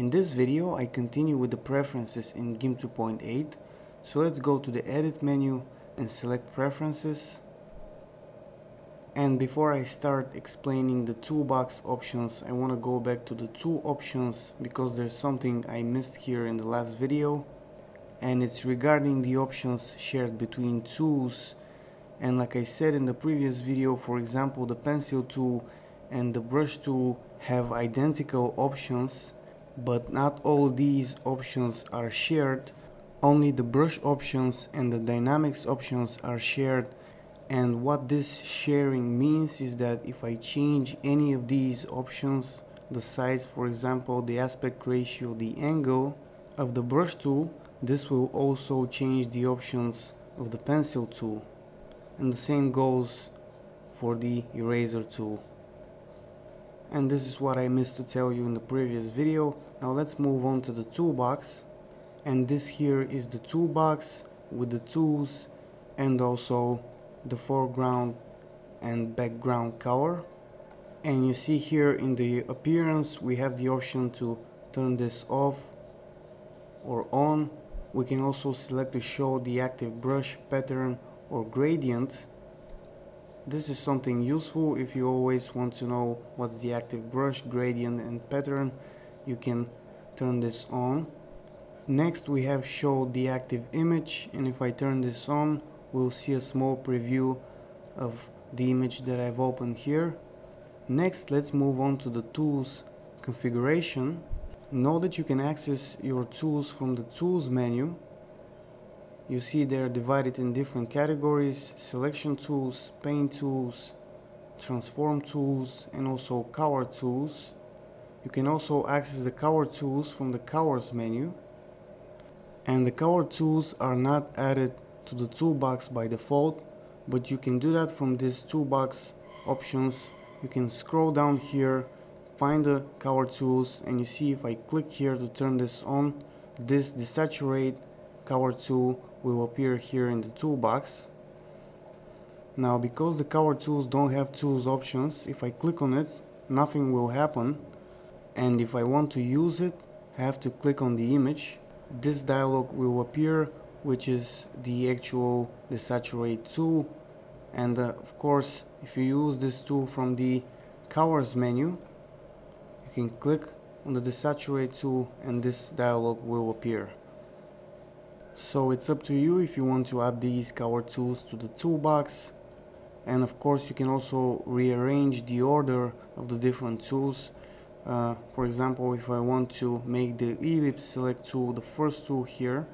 In this video I continue with the preferences in GIMP 2.8, so let's go to the edit menu and select preferences. And before I start explaining the toolbox options, I want to go back to the tool options because there's something I missed here in the last video, and it's regarding the options shared between tools. And like I said in the previous video, for example, the pencil tool and the brush tool have identical options, but not all these options are shared. Only the brush options and the dynamics options are shared. And what this sharing means is that if I change any of these options, the size, for example, the aspect ratio, the angle of the brush tool, this will also change the options of the pencil tool. And the same goes for the eraser tool. And this is what I missed to tell you in the previous video. Now let's move on to the toolbox. And this here is the toolbox with the tools and also the foreground and background color. And you see here in the appearance we have the option to turn this off or on. We can also select to show the active brush, pattern or gradient. This is something useful if you always want to know what's the active brush, gradient and pattern. You can turn this on. Next we have show the active image, and if I turn this on we'll see a small preview of the image that I've opened here. Next let's move on to the tools configuration. Know that you can access your tools from the tools menu. You see they're divided in different categories: selection tools, paint tools, transform tools and also color tools. You can also access the color tools from the colors menu. And the color tools are not added to the toolbox by default, but you can do that from this toolbox options. You can scroll down here, find the color tools, and you see if I click here to turn this on, this desaturate color tool will appear here in the toolbox. Now because the color tools don't have tools options, if I click on it nothing will happen, and if I want to use it I have to click on the image. This dialog will appear, which is the actual desaturate tool. And of course if you use this tool from the colors menu, you can click on the desaturate tool and this dialog will appear. So it's up to you if you want to add these color tools to the toolbox. And of course you can also rearrange the order of the different tools. For example, if I want to make the ellipse select tool the first tool here,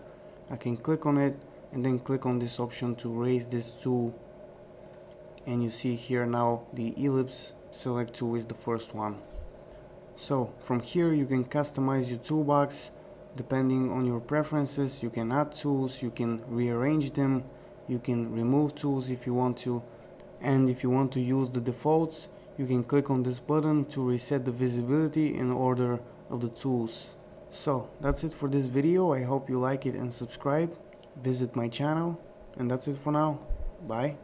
I can click on it and then click on this option to raise this tool, and you see here now the ellipse select tool is the first one. So from here you can customize your toolbox depending on your preferences. You can add tools, you can rearrange them, you can remove tools if you want to, and if you want to use the defaults you can click on this button to reset the visibility in order of the tools. So that's it for this video. I hope you like it and subscribe. Visit my channel, and that's it for now. Bye.